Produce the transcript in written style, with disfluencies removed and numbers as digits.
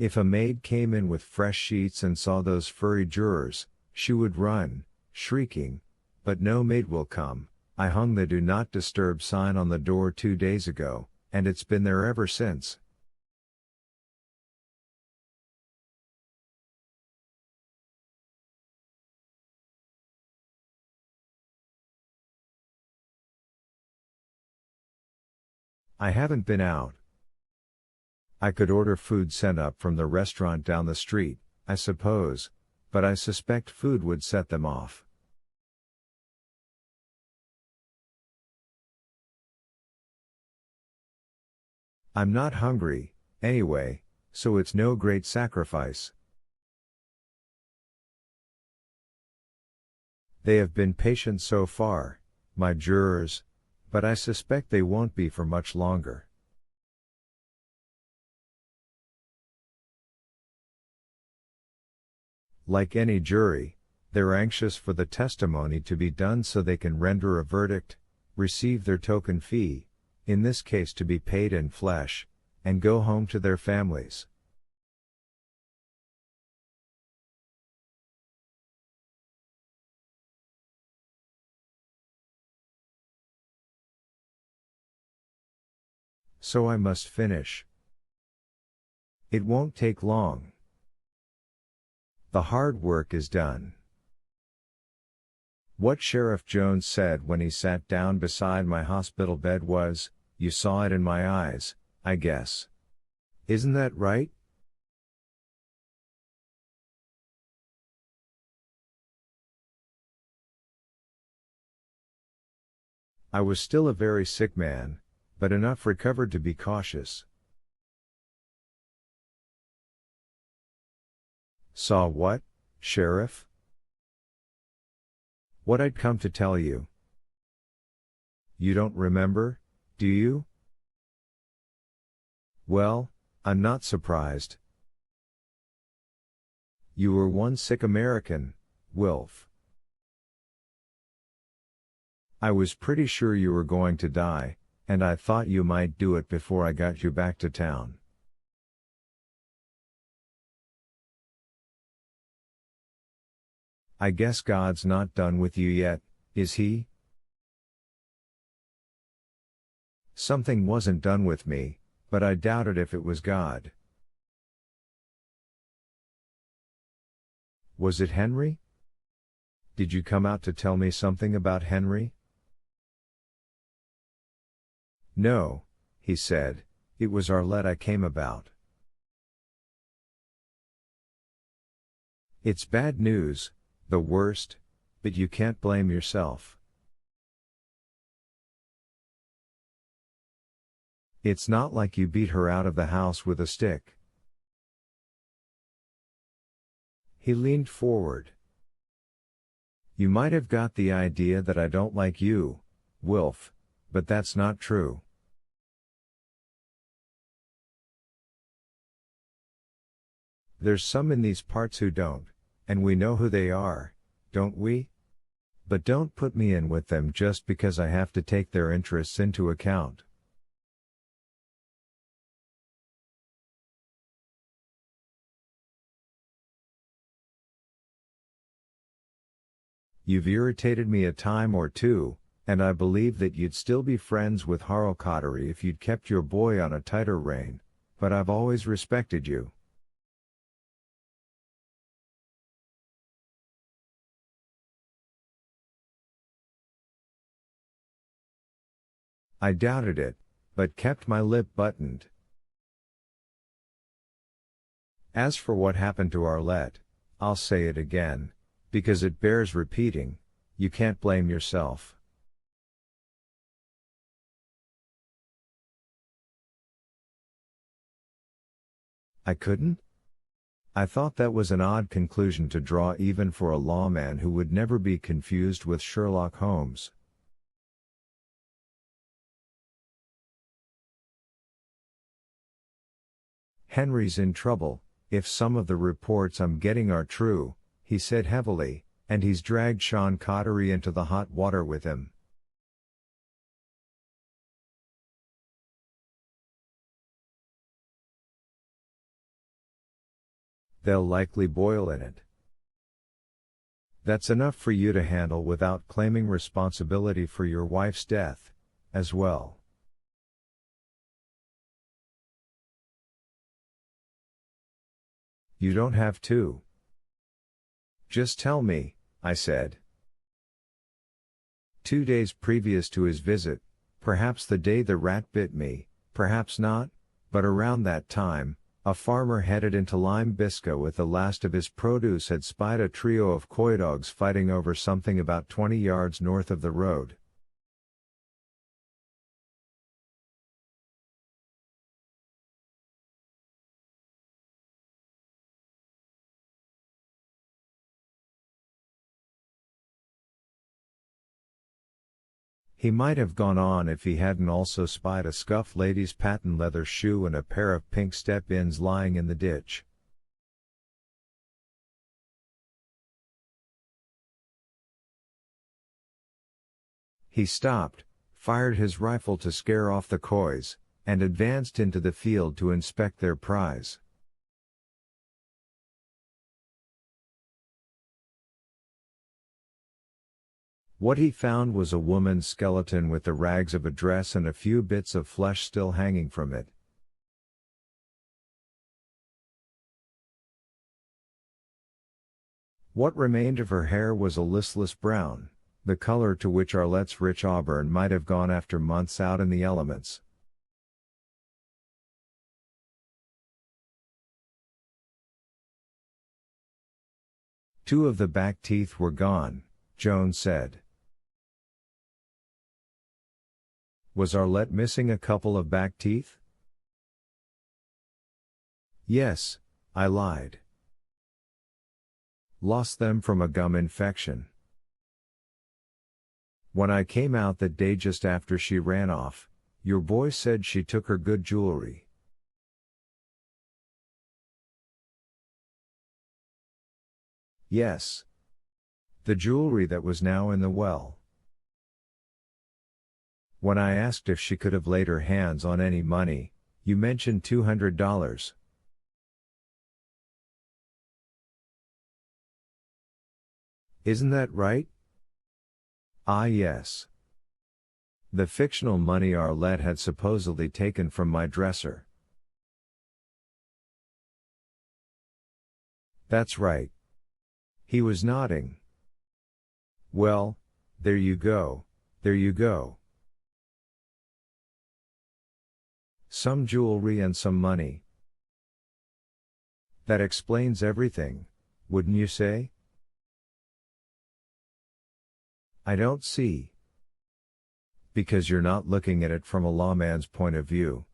If a maid came in with fresh sheets and saw those furry jurors, she would run, shrieking, but no maid will come. I hung the "Do Not Disturb" sign on the door 2 days ago, and it's been there ever since. I haven't been out. I could order food sent up from the restaurant down the street, I suppose, but I suspect food would set them off. I'm not hungry, anyway, so it's no great sacrifice. They have been patient so far, my jurors, but I suspect they won't be for much longer. Like any jury, they're anxious for the testimony to be done so they can render a verdict, receive their token fee, in this case to be paid in flesh, and go home to their families. So I must finish. It won't take long. The hard work is done. What Sheriff Jones said when he sat down beside my hospital bed was, "You saw it in my eyes, I guess." Isn't that right? I was still a very sick man, but enough recovered to be cautious. Saw what, Sheriff? What I'd come to tell you. You don't remember, do you? Well, I'm not surprised. You were one sick American, Wilf. I was pretty sure you were going to die, and I thought you might do it before I got you back to town. I guess God's not done with you yet, is he? Something wasn't done with me, but I doubted if it was God. Was it Henry? Did you come out to tell me something about Henry? No, he said, it was Arlette I came about. It's bad news, the worst, but you can't blame yourself. It's not like you beat her out of the house with a stick. He leaned forward. You might have got the idea that I don't like you, Wilf, but that's not true. There's some in these parts who don't, and we know who they are, don't we? But don't put me in with them just because I have to take their interests into account. You've irritated me a time or two, and I believe that you'd still be friends with Harl Cottery if you'd kept your boy on a tighter rein, but I've always respected you. I doubted it, but kept my lip buttoned. As for what happened to Arlette, I'll say it again, because it bears repeating, you can't blame yourself. I couldn't? I thought that was an odd conclusion to draw even for a lawman who would never be confused with Sherlock Holmes. Henry's in trouble, if some of the reports I'm getting are true, he said heavily, and he's dragged Sean Cottery into the hot water with him. They'll likely boil in it. That's enough for you to handle without claiming responsibility for your wife's death, as well. You don't have to. Just tell me, I said. 2 days previous to his visit, perhaps the day the rat bit me, perhaps not, but around that time, a farmer headed into Lime Bisca with the last of his produce had spied a trio of coy dogs fighting over something about 20 yards north of the road. He might have gone on if he hadn't also spied a scuffed lady's patent leather shoe and a pair of pink step-ins lying in the ditch. He stopped, fired his rifle to scare off the coys, and advanced into the field to inspect their prize. What he found was a woman's skeleton with the rags of a dress and a few bits of flesh still hanging from it. What remained of her hair was a listless brown, the color to which Arlette's rich auburn might have gone after months out in the elements. Two of the back teeth were gone, Jones said. Was Arlette missing a couple of back teeth? Yes, I lied. Lost them from a gum infection. When I came out that day just after she ran off, your boy said she took her good jewelry. Yes. The jewelry that was now in the well. When I asked if she could have laid her hands on any money, you mentioned $200. Isn't that right? Ah, yes. The fictional money Arlette had supposedly taken from my dresser. That's right. He was nodding. Well, there you go, there you go. Some jewelry and some money. That explains everything, wouldn't you say? I don't see. Because you're not looking at it from a lawman's point of view.